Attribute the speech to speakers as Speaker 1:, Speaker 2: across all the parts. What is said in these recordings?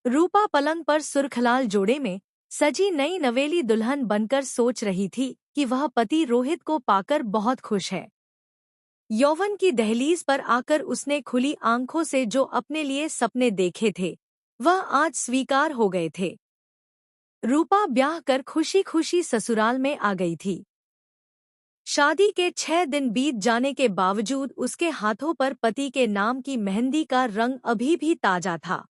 Speaker 1: रूपा पलंग पर सुर्खलाल जोड़े में सजी नई नवेली दुल्हन बनकर सोच रही थी कि वह पति रोहित को पाकर बहुत खुश है। यौवन की दहलीज पर आकर उसने खुली आंखों से जो अपने लिए सपने देखे थे वह आज स्वीकार हो गए थे। रूपा ब्याह कर खुशी खुशी ससुराल में आ गई थी। शादी के 6 दिन बीत जाने के बावजूद उसके हाथों पर पति के नाम की मेहंदी का रंग अभी भी ताजा था।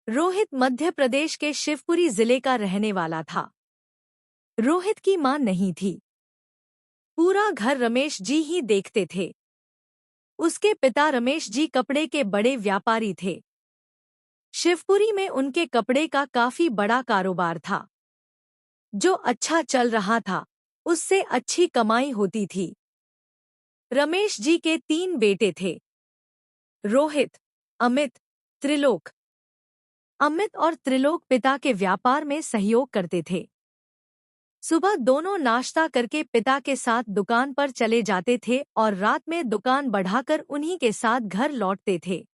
Speaker 1: रोहित मध्य प्रदेश के शिवपुरी जिले का रहने वाला था। रोहित की मां नहीं थी। पूरा घर रमेश जी ही देखते थे। उसके पिता रमेश जी कपड़े के बड़े व्यापारी थे। शिवपुरी में उनके कपड़े का काफी बड़ा कारोबार था। जो अच्छा चल रहा था उससे अच्छी कमाई होती थी। रमेश जी के 3 बेटे थे, रोहित, अमित, त्रिलोक। अमित और त्रिलोक पिता के व्यापार में सहयोग करते थे। सुबह दोनों नाश्ता करके पिता के साथ दुकान पर चले जाते थे और रात में दुकान बढ़ाकर उन्हीं के साथ घर लौटते थे।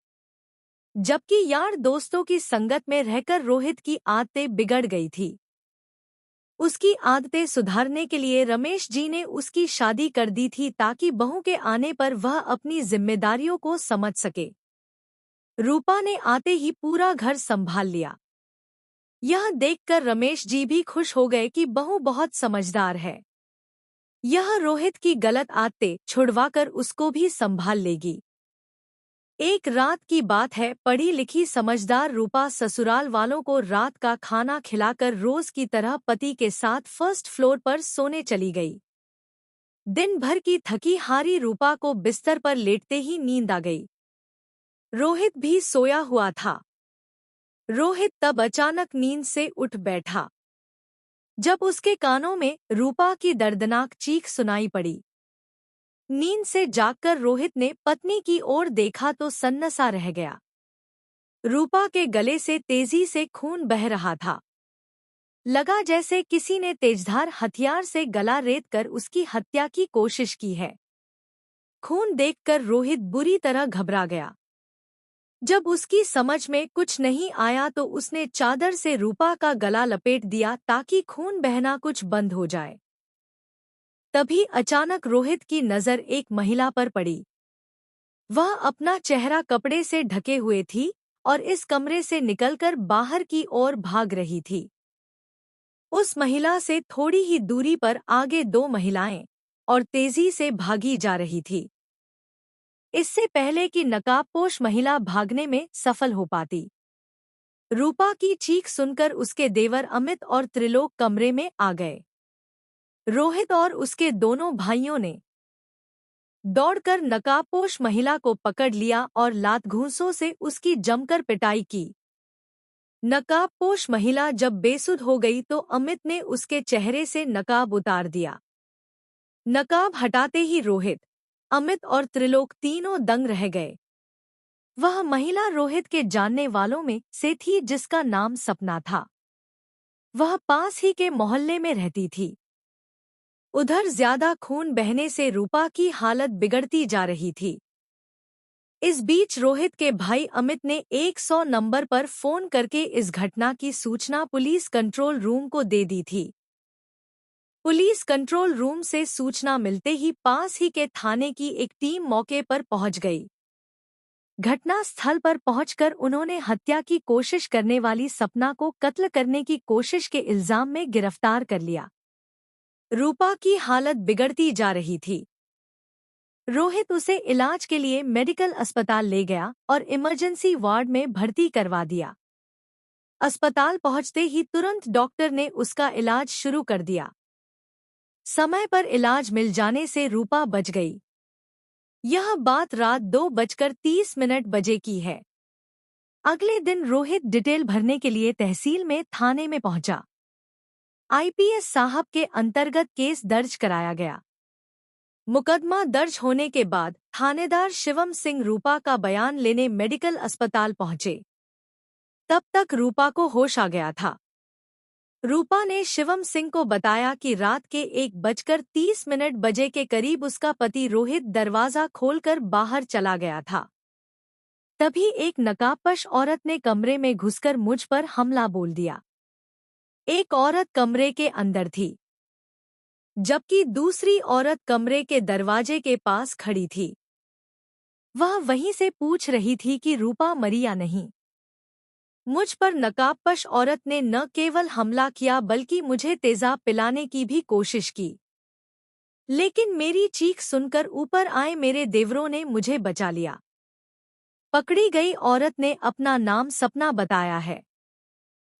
Speaker 1: जबकि यार दोस्तों की संगत में रहकर रोहित की आदतें बिगड़ गई थी। उसकी आदतें सुधारने के लिए रमेश जी ने उसकी शादी कर दी थी ताकि बहू के आने पर वह अपनी जिम्मेदारियों को समझ सके। रूपा ने आते ही पूरा घर संभाल लिया। यह देखकर रमेश जी भी खुश हो गए कि बहू बहुत समझदार है। यह रोहित की गलत आदतें छुड़वाकर उसको भी संभाल लेगी। एक रात की बात है, पढ़ी लिखी समझदार रूपा ससुराल वालों को रात का खाना खिलाकर रोज की तरह पति के साथ फर्स्ट फ्लोर पर सोने चली गई। दिन भर की थकी हारी रूपा को बिस्तर पर लेटते ही नींद आ गई। रोहित भी सोया हुआ था। रोहित तब अचानक नींद से उठ बैठा जब उसके कानों में रूपा की दर्दनाक चीख सुनाई पड़ी। नींद से जागकर रोहित ने पत्नी की ओर देखा तो सन्नसा रह गया। रूपा के गले से तेजी से खून बह रहा था। लगा जैसे किसी ने तेजधार हथियार से गला रेतकर उसकी हत्या की कोशिश की है। खून देखकर रोहित बुरी तरह घबरा गया। जब उसकी समझ में कुछ नहीं आया तो उसने चादर से रूपा का गला लपेट दिया ताकि खून बहना कुछ बंद हो जाए। तभी अचानक रोहित की नजर एक महिला पर पड़ी। वह अपना चेहरा कपड़े से ढके हुए थी और इस कमरे से निकलकर बाहर की ओर भाग रही थी। उस महिला से थोड़ी ही दूरी पर आगे 2 महिलाएं और तेजी से भागी जा रही थी। इससे पहले कि नकाबपोश महिला भागने में सफल हो पाती, रूपा की चीख सुनकर उसके देवर अमित और त्रिलोक कमरे में आ गए। रोहित और उसके दोनों भाइयों ने दौड़कर नकाबपोश महिला को पकड़ लिया और लात घूंसों से उसकी जमकर पिटाई की। नकाबपोश महिला जब बेसुध हो गई तो अमित ने उसके चेहरे से नकाब उतार दिया। नकाब हटाते ही रोहित, अमित और त्रिलोक तीनों दंग रह गए। वह महिला रोहित के जानने वालों में से थी जिसका नाम सपना था। वह पास ही के मोहल्ले में रहती थी। उधर ज्यादा खून बहने से रूपा की हालत बिगड़ती जा रही थी। इस बीच रोहित के भाई अमित ने 100 नंबर पर फोन करके इस घटना की सूचना पुलिस कंट्रोल रूम को दे दी थी। पुलिस कंट्रोल रूम से सूचना मिलते ही पास ही के थाने की एक टीम मौके पर पहुंच गई। घटना स्थल पर पहुंचकर उन्होंने हत्या की कोशिश करने वाली सपना को कत्ल करने की कोशिश के इल्जाम में गिरफ्तार कर लिया। रूपा की हालत बिगड़ती जा रही थी। रोहित उसे इलाज के लिए मेडिकल अस्पताल ले गया और इमरजेंसी वार्ड में भर्ती करवा दिया। अस्पताल पहुंचते ही तुरंत डॉक्टर ने उसका इलाज शुरू कर दिया। समय पर इलाज मिल जाने से रूपा बच गई। यह बात रात 2:30 बजे की है। अगले दिन रोहित डिटेल भरने के लिए तहसील में थाने में पहुंचा। आईपीएस साहब के अंतर्गत केस दर्ज कराया गया। मुकदमा दर्ज होने के बाद थानेदार शिवम सिंह रूपा का बयान लेने मेडिकल अस्पताल पहुंचे। तब तक रूपा को होश आ गया था। रूपा ने शिवम सिंह को बताया कि रात के 1:30 बजे के करीब उसका पति रोहित दरवाजा खोलकर बाहर चला गया था। तभी एक नकाबपोश औरत ने कमरे में घुसकर मुझ पर हमला बोल दिया। एक औरत कमरे के अंदर थी, जबकि दूसरी औरत कमरे के दरवाजे के पास खड़ी थी। वह वहीं से पूछ रही थी कि रूपा मरी या नहीं। मुझ पर नकाबपोश औरत ने न केवल हमला किया बल्कि मुझे तेजाब पिलाने की भी कोशिश की। लेकिन मेरी चीख सुनकर ऊपर आए मेरे देवरों ने मुझे बचा लिया। पकड़ी गई औरत ने अपना नाम सपना बताया है।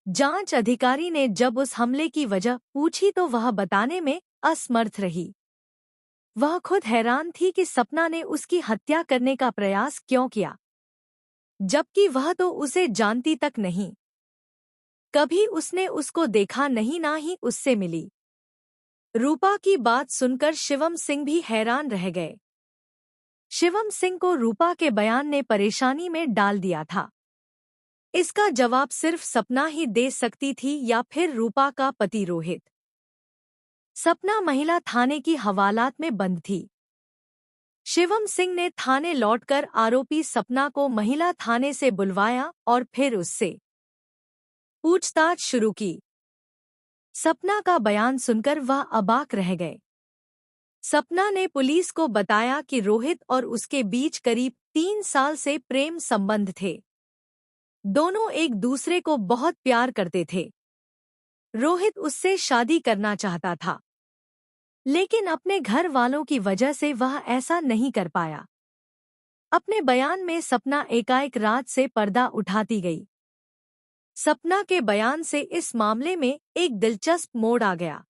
Speaker 1: जांच अधिकारी ने जब उस हमले की वजह पूछी तो वह बताने में असमर्थ रही। वह खुद हैरान थी कि सपना ने उसकी हत्या करने का प्रयास क्यों किया, जबकि वह तो उसे जानती तक नहीं। कभी उसने उसको देखा नहीं, ना ही उससे मिली। रूपा की बात सुनकर शिवम सिंह भी हैरान रह गए। शिवम सिंह को रूपा के बयान ने परेशानी में डाल दिया था। इसका जवाब सिर्फ सपना ही दे सकती थी या फिर रूपा का पति रोहित। सपना महिला थाने की हवालात में बंद थी। शिवम सिंह ने थाने लौटकर आरोपी सपना को महिला थाने से बुलवाया और फिर उससे पूछताछ शुरू की। सपना का बयान सुनकर वह अबाक रह गए। सपना ने पुलिस को बताया कि रोहित और उसके बीच करीब 3 साल से प्रेम संबंध थे। दोनों एक दूसरे को बहुत प्यार करते थे। रोहित उससे शादी करना चाहता था, लेकिन अपने घर वालों की वजह से वह ऐसा नहीं कर पाया। अपने बयान में सपना एकाएक रात से पर्दा उठाती गई। सपना के बयान से इस मामले में एक दिलचस्प मोड़ आ गया।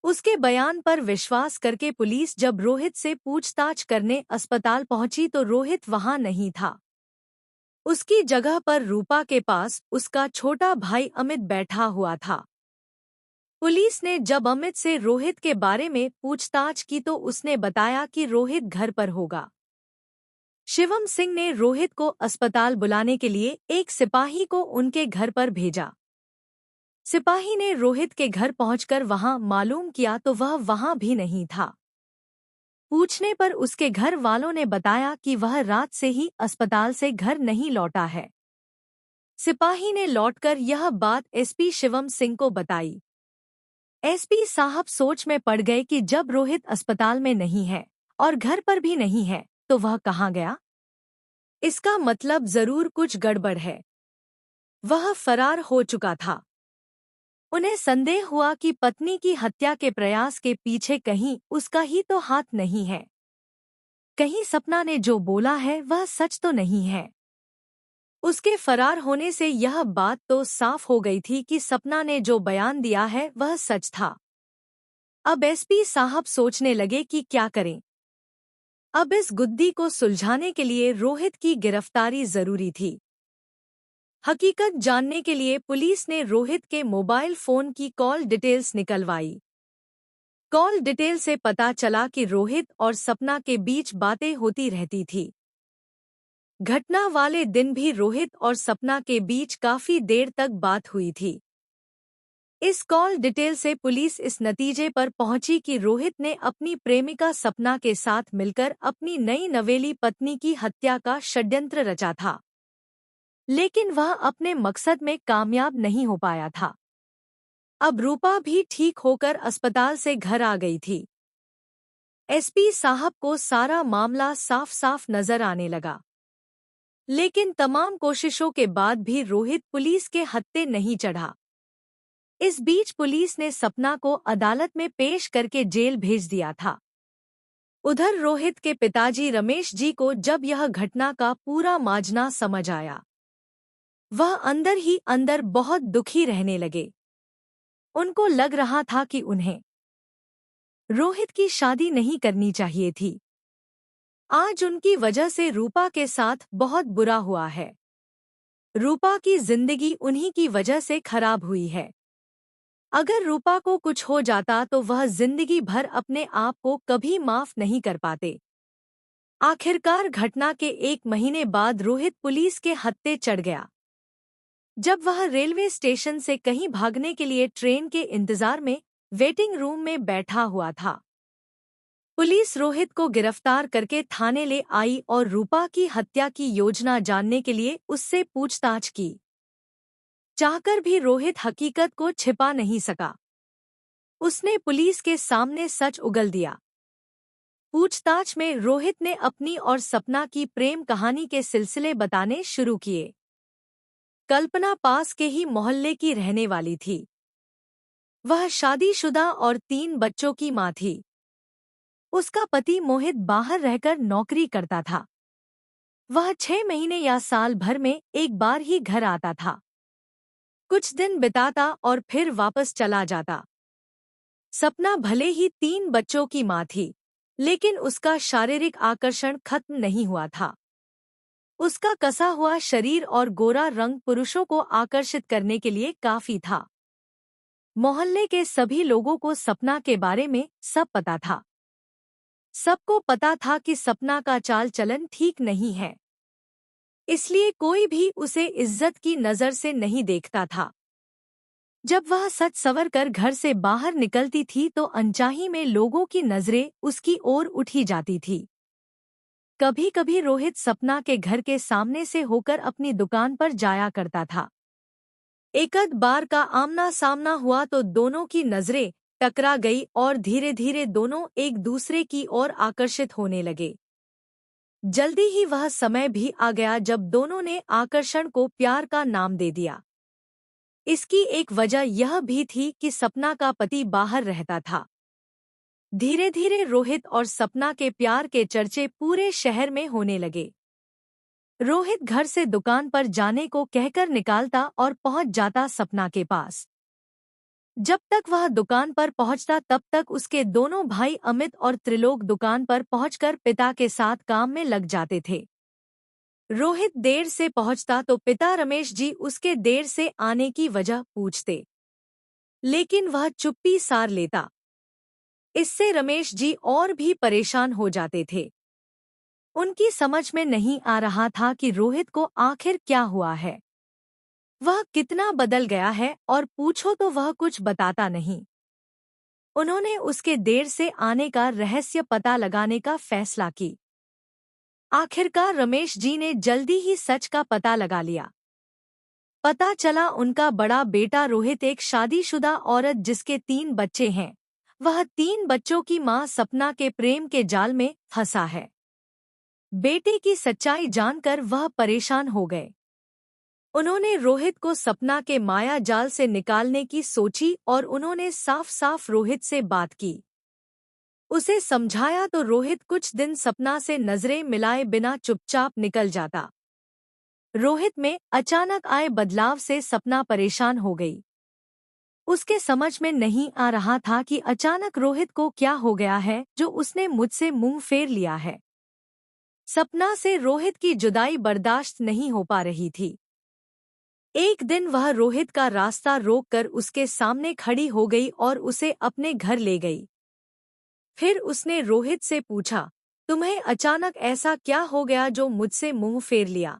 Speaker 1: उसके बयान पर विश्वास करके पुलिस जब रोहित से पूछताछ करने अस्पताल पहुंची तो रोहित वहां नहीं था। उसकी जगह पर रूपा के पास उसका छोटा भाई अमित बैठा हुआ था। पुलिस ने जब अमित से रोहित के बारे में पूछताछ की तो उसने बताया कि रोहित घर पर होगा। शिवम सिंह ने रोहित को अस्पताल बुलाने के लिए एक सिपाही को उनके घर पर भेजा। सिपाही ने रोहित के घर पहुंचकर वहां मालूम किया तो वह वहां भी नहीं था। पूछने पर उसके घर वालों ने बताया कि वह रात से ही अस्पताल से घर नहीं लौटा है। सिपाही ने लौटकर यह बात एसपी शिवम सिंह को बताई। एसपी साहब सोच में पड़ गए कि जब रोहित अस्पताल में नहीं है और घर पर भी नहीं है तो वह कहाँ गया। इसका मतलब जरूर कुछ गड़बड़ है। वह फरार हो चुका था। उन्हें संदेह हुआ कि पत्नी की हत्या के प्रयास के पीछे कहीं उसका ही तो हाथ नहीं है। कहीं सपना ने जो बोला है वह सच तो नहीं है। उसके फरार होने से यह बात तो साफ हो गई थी कि सपना ने जो बयान दिया है वह सच था। अब एसपी साहब सोचने लगे कि क्या करें। अब इस गुद्दी को सुलझाने के लिए रोहित की गिरफ्तारी जरूरी थी। हकीकत जानने के लिए पुलिस ने रोहित के मोबाइल फोन की कॉल डिटेल्स निकलवाई। कॉल डिटेल से पता चला कि रोहित और सपना के बीच बातें होती रहती थी। घटना वाले दिन भी रोहित और सपना के बीच काफी देर तक बात हुई थी। इस कॉल डिटेल से पुलिस इस नतीजे पर पहुंची कि रोहित ने अपनी प्रेमिका सपना के साथ मिलकर अपनी नई नवेली पत्नी की हत्या का षड्यंत्र रचा था, लेकिन वह अपने मकसद में कामयाब नहीं हो पाया था। अब रूपा भी ठीक होकर अस्पताल से घर आ गई थी। एसपी साहब को सारा मामला साफ साफ नजर आने लगा, लेकिन तमाम कोशिशों के बाद भी रोहित पुलिस के हत्थे नहीं चढ़ा। इस बीच पुलिस ने सपना को अदालत में पेश करके जेल भेज दिया था। उधर रोहित के पिताजी रमेश जी को जब यह घटना का पूरा माजरा समझ आया, वह अंदर ही अंदर बहुत दुखी रहने लगे। उनको लग रहा था कि उन्हें रोहित की शादी नहीं करनी चाहिए थी। आज उनकी वजह से रूपा के साथ बहुत बुरा हुआ है। रूपा की जिंदगी उन्हीं की वजह से खराब हुई है। अगर रूपा को कुछ हो जाता तो वह जिंदगी भर अपने आप को कभी माफ नहीं कर पाते। आखिरकार घटना के 1 महीने बाद रोहित पुलिस के हत्थे चढ़ गया। जब वह रेलवे स्टेशन से कहीं भागने के लिए ट्रेन के इंतजार में वेटिंग रूम में बैठा हुआ था, पुलिस रोहित को गिरफ्तार करके थाने ले आई और रूपा की हत्या की योजना जानने के लिए उससे पूछताछ की। चाहकर भी रोहित हकीकत को छिपा नहीं सका। उसने पुलिस के सामने सच उगल दिया। पूछताछ में रोहित ने अपनी और सपना की प्रेम कहानी के सिलसिले बताने शुरू किए। कल्पना पास के ही मोहल्ले की रहने वाली थी। वह शादीशुदा और 3 बच्चों की मां थी। उसका पति मोहित बाहर रहकर नौकरी करता था। वह 6 महीने या साल भर में एक बार ही घर आता था। कुछ दिन बिताता और फिर वापस चला जाता। सपना भले ही 3 बच्चों की मां थी, लेकिन उसका शारीरिक आकर्षण खत्म नहीं हुआ था। उसका कसा हुआ शरीर और गोरा रंग पुरुषों को आकर्षित करने के लिए काफी था। मोहल्ले के सभी लोगों को सपना के बारे में सब पता था। सबको पता था कि सपना का चाल चलन ठीक नहीं है, इसलिए कोई भी उसे इज्जत की नजर से नहीं देखता था। जब वह सच सवर कर घर से बाहर निकलती थी तो अनचाही में लोगों की नजरें उसकी ओर उठी जाती थी। कभी कभी रोहित सपना के घर के सामने से होकर अपनी दुकान पर जाया करता था। एकद बार का आमना सामना हुआ तो दोनों की नजरें टकरा गई और धीरे धीरे दोनों एक दूसरे की ओर आकर्षित होने लगे। जल्दी ही वह समय भी आ गया जब दोनों ने आकर्षण को प्यार का नाम दे दिया। इसकी एक वजह यह भी थी कि सपना का पति बाहर रहता था। धीरे धीरे रोहित और सपना के प्यार के चर्चे पूरे शहर में होने लगे। रोहित घर से दुकान पर जाने को कहकर निकालता और पहुंच जाता सपना के पास। जब तक वह दुकान पर पहुंचता तब तक उसके दोनों भाई अमित और त्रिलोक दुकान पर पहुंचकर पिता के साथ काम में लग जाते थे। रोहित देर से पहुंचता तो पिता रमेश जी उसके देर से आने की वजह पूछते, लेकिन वह चुप्पी सार लेता। इससे रमेश जी और भी परेशान हो जाते थे। उनकी समझ में नहीं आ रहा था कि रोहित को आखिर क्या हुआ है। वह कितना बदल गया है और पूछो तो वह कुछ बताता नहीं। उन्होंने उसके देर से आने का रहस्य पता लगाने का फैसला की। आखिरकार रमेश जी ने जल्दी ही सच का पता लगा लिया। पता चला उनका बड़ा बेटा रोहित एक शादीशुदा औरत जिसके 3 बच्चे हैं, वह 3 बच्चों की मां सपना के प्रेम के जाल में फंसा है। बेटे की सच्चाई जानकर वह परेशान हो गए। उन्होंने रोहित को सपना के माया जाल से निकालने की सोची और उन्होंने साफ साफ रोहित से बात की। उसे समझाया तो रोहित कुछ दिन सपना से नजरें मिलाए बिना चुपचाप निकल जाता। रोहित में अचानक आए बदलाव से सपना परेशान हो गई। उसके समझ में नहीं आ रहा था कि अचानक रोहित को क्या हो गया है जो उसने मुझसे मुंह फेर लिया है। सपना से रोहित की जुदाई बर्दाश्त नहीं हो पा रही थी। एक दिन वह रोहित का रास्ता रोककर उसके सामने खड़ी हो गई और उसे अपने घर ले गई। फिर उसने रोहित से पूछा, तुम्हें अचानक ऐसा क्या हो गया जो मुझसे मुंह फेर लिया?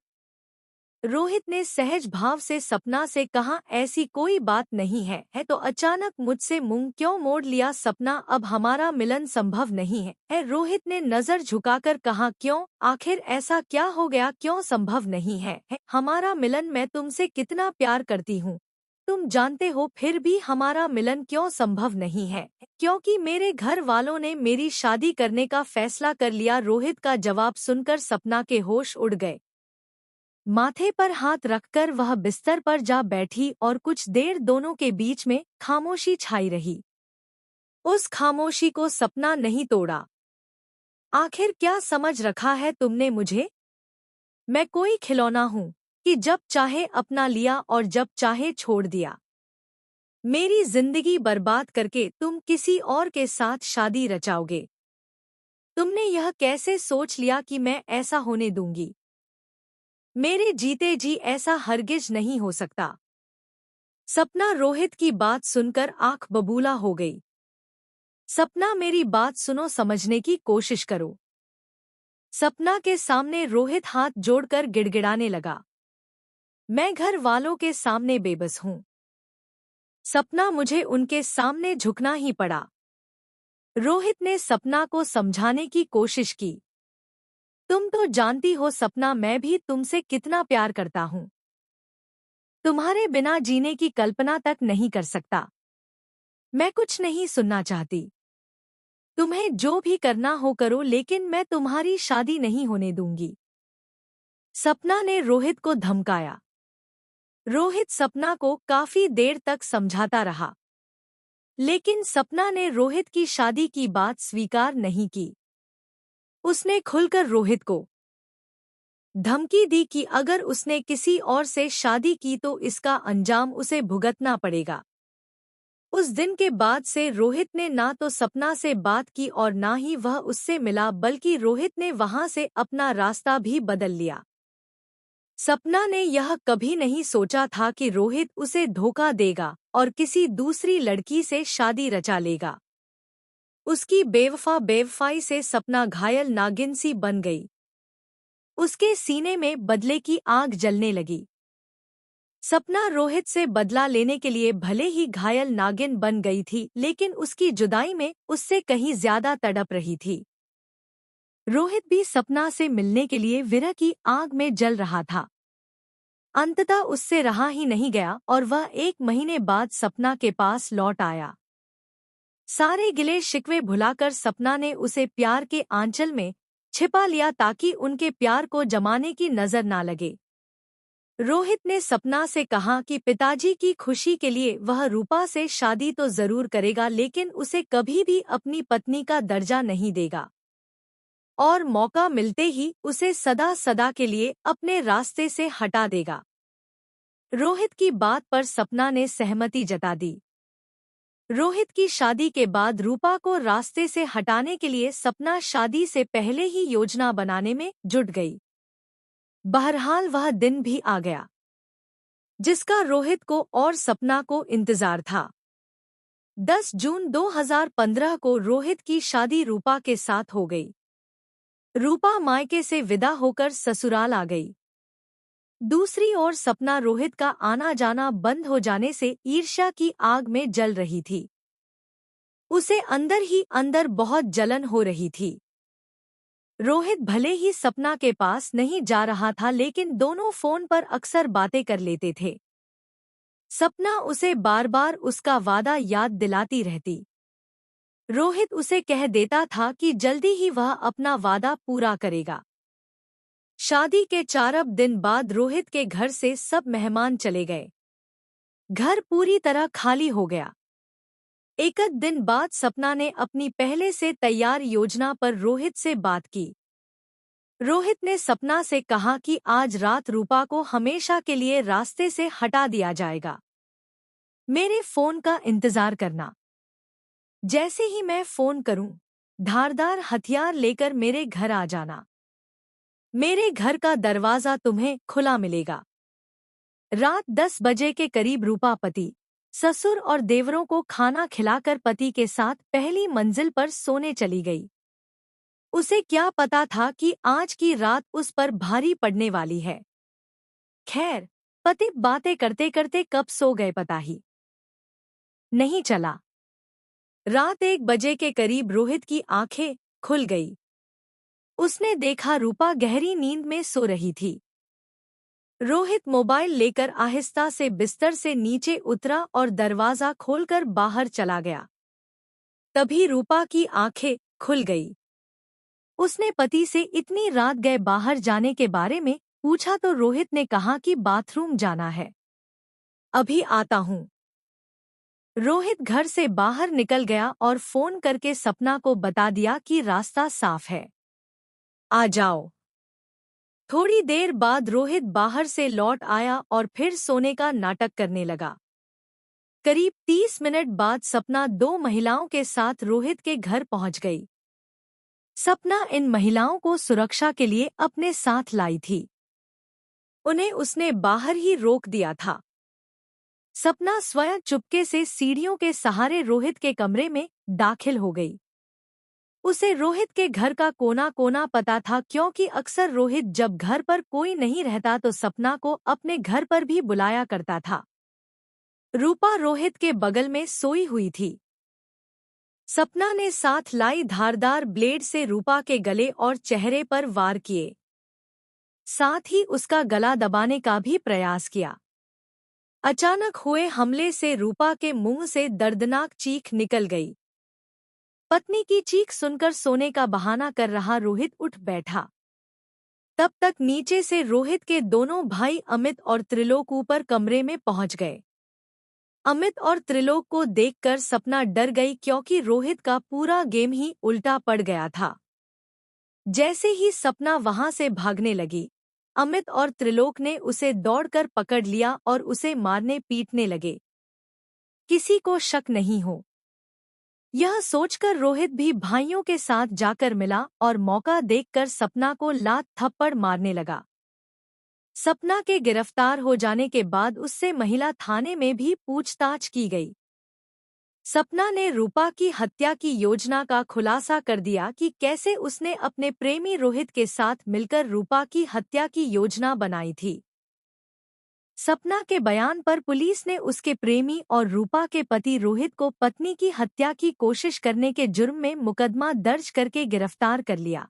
Speaker 1: रोहित ने सहज भाव से सपना से कहा, ऐसी कोई बात नहीं है तो अचानक मुझसे मुंह क्यों मोड़ लिया सपना? अब हमारा मिलन संभव नहीं है। रोहित ने नजर झुकाकर कहा, क्यों? आखिर ऐसा क्या हो गया, क्यों संभव नहीं है हमारा मिलन? मैं तुमसे कितना प्यार करती हूँ, तुम जानते हो, फिर भी हमारा मिलन क्यों संभव नहीं है? क्योंकि मेरे घर वालों ने मेरी शादी करने का फैसला कर लिया। रोहित का जवाब सुनकर सपना के होश उड़ गए। माथे पर हाथ रखकर वह बिस्तर पर जा बैठी और कुछ देर दोनों के बीच में खामोशी छाई रही। उस खामोशी को सपना नहीं तोड़ा। आखिर क्या समझ रखा है तुमने मुझे? मैं कोई खिलौना हूँ कि जब चाहे अपना लिया और जब चाहे छोड़ दिया। मेरी जिंदगी बर्बाद करके तुम किसी और के साथ शादी रचाओगे। तुमने यह कैसे सोच लिया कि मैं ऐसा होने दूंगी? मेरे जीते जी ऐसा हरगिज नहीं हो सकता। सपना रोहित की बात सुनकर आंख बबूला हो गई। सपना, मेरी बात सुनो, समझने की कोशिश करो। सपना के सामने रोहित हाथ जोड़कर गिड़गिड़ाने लगा, मैं घर वालों के सामने बेबस हूँ। सपना, मुझे उनके सामने झुकना ही पड़ा। रोहित ने सपना को समझाने की कोशिश की। तुम तो जानती हो सपना, मैं भी तुमसे कितना प्यार करता हूँ। तुम्हारे बिना जीने की कल्पना तक नहीं कर सकता। मैं कुछ नहीं सुनना चाहती। तुम्हें जो भी करना हो करो, लेकिन मैं तुम्हारी शादी नहीं होने दूंगी। सपना ने रोहित को धमकाया। रोहित सपना को काफी देर तक समझाता रहा, लेकिन सपना ने रोहित की शादी की बात स्वीकार नहीं की। उसने खुलकर रोहित को धमकी दी कि अगर उसने किसी और से शादी की तो इसका अंजाम उसे भुगतना पड़ेगा। उस दिन के बाद से रोहित ने ना तो सपना से बात की और ना ही वह उससे मिला, बल्कि रोहित ने वहां से अपना रास्ता भी बदल लिया। सपना ने यह कभी नहीं सोचा था कि रोहित उसे धोखा देगा और किसी दूसरी लड़की से शादी रचा लेगा। उसकी बेवफाई से सपना घायल नागिन सी बन गई। उसके सीने में बदले की आग जलने लगी। सपना रोहित से बदला लेने के लिए भले ही घायल नागिन बन गई थी, लेकिन उसकी जुदाई में उससे कहीं ज्यादा तड़प रही थी। रोहित भी सपना से मिलने के लिए विरह की आग में जल रहा था। अंततः उससे रहा ही नहीं गया और वह 1 महीने बाद सपना के पास लौट आया। सारे गिले शिकवे भुलाकर सपना ने उसे प्यार के आंचल में छिपा लिया ताकि उनके प्यार को जमाने की नजर ना लगे। रोहित ने सपना से कहा कि पिताजी की खुशी के लिए वह रूपा से शादी तो जरूर करेगा, लेकिन उसे कभी भी अपनी पत्नी का दर्जा नहीं देगा और मौका मिलते ही उसे सदा सदा के लिए अपने रास्ते से हटा देगा। रोहित की बात पर सपना ने सहमति जता दी। रोहित की शादी के बाद रूपा को रास्ते से हटाने के लिए सपना शादी से पहले ही योजना बनाने में जुट गई। बहरहाल वह दिन भी आ गया जिसका रोहित को और सपना को इंतजार था। 10 जून 2015 को रोहित की शादी रूपा के साथ हो गई। रूपा मायके से विदा होकर ससुराल आ गई। दूसरी ओर सपना रोहित का आना जाना बंद हो जाने से ईर्ष्या की आग में जल रही थी। उसे अंदर ही अंदर बहुत जलन हो रही थी। रोहित भले ही सपना के पास नहीं जा रहा था, लेकिन दोनों फोन पर अक्सर बातें कर लेते थे। सपना उसे बार बार उसका वादा याद दिलाती रहती। रोहित उसे कह देता था कि जल्दी ही वह अपना वादा पूरा करेगा। शादी के 4 दिन बाद रोहित के घर से सब मेहमान चले गए। घर पूरी तरह खाली हो गया। एक दिन बाद सपना ने अपनी पहले से तैयार योजना पर रोहित से बात की। रोहित ने सपना से कहा कि आज रात रूपा को हमेशा के लिए रास्ते से हटा दिया जाएगा। मेरे फोन का इंतजार करना। जैसे ही मैं फोन करूं, धारदार हथियार लेकर मेरे घर आ जाना। मेरे घर का दरवाजा तुम्हें खुला मिलेगा। रात 10 बजे के करीब रूपा पति, ससुर और देवरों को खाना खिलाकर पति के साथ पहली मंजिल पर सोने चली गई। उसे क्या पता था कि आज की रात उस पर भारी पड़ने वाली है। खैर, पति बातें करते करते कब सो गए पता ही नहीं चला। रात 1 बजे के करीब रोहित की आंखें खुल गई। उसने देखा रूपा गहरी नींद में सो रही थी। रोहित मोबाइल लेकर आहिस्ता से बिस्तर से नीचे उतरा और दरवाजा खोलकर बाहर चला गया। तभी रूपा की आंखें खुल गई। उसने पति से इतनी रात गए बाहर जाने के बारे में पूछा तो रोहित ने कहा कि बाथरूम जाना है, अभी आता हूँ। रोहित घर से बाहर निकल गया और फोन करके सपना को बता दिया कि रास्ता साफ है, आ जाओ। थोड़ी देर बाद रोहित बाहर से लौट आया और फिर सोने का नाटक करने लगा। करीब 30 मिनट बाद सपना 2 महिलाओं के साथ रोहित के घर पहुंच गई। सपना इन महिलाओं को सुरक्षा के लिए अपने साथ लाई थी। उन्हें उसने बाहर ही रोक दिया था। सपना स्वयं चुपके से सीढ़ियों के सहारे रोहित के कमरे में दाखिल हो गई। उसे रोहित के घर का कोना कोना पता था, क्योंकि अक्सर रोहित जब घर पर कोई नहीं रहता तो सपना को अपने घर पर भी बुलाया करता था। रूपा रोहित के बगल में सोई हुई थी। सपना ने साथ लाई धारदार ब्लेड से रूपा के गले और चेहरे पर वार किए। साथ ही उसका गला दबाने का भी प्रयास किया। अचानक हुए हमले से रूपा के मुंह से दर्दनाक चीख निकल गई। पत्नी की चीख सुनकर सोने का बहाना कर रहा रोहित उठ बैठा। तब तक नीचे से रोहित के दोनों भाई अमित और त्रिलोक ऊपर कमरे में पहुंच गए। अमित और त्रिलोक को देखकर सपना डर गई क्योंकि रोहित का पूरा गेम ही उल्टा पड़ गया था। जैसे ही सपना वहां से भागने लगी, अमित और त्रिलोक ने उसे दौड़कर पकड़ लिया और उसे मारने पीटने लगे। किसी को शक नहीं हो। यह सोचकर रोहित भी भाइयों के साथ जाकर मिला और मौका देखकर सपना को लात थप्पड़ मारने लगा। सपना के गिरफ्तार हो जाने के बाद उससे महिला थाने में भी पूछताछ की गई। सपना ने रूपा की हत्या की योजना का खुलासा कर दिया कि कैसे उसने अपने प्रेमी रोहित के साथ मिलकर रूपा की हत्या की योजना बनाई थी। सपना के बयान पर पुलिस ने उसके प्रेमी और रूपा के पति रोहित को पत्नी की हत्या की कोशिश करने के जुर्म में मुकदमा दर्ज करके गिरफ्तार कर लिया।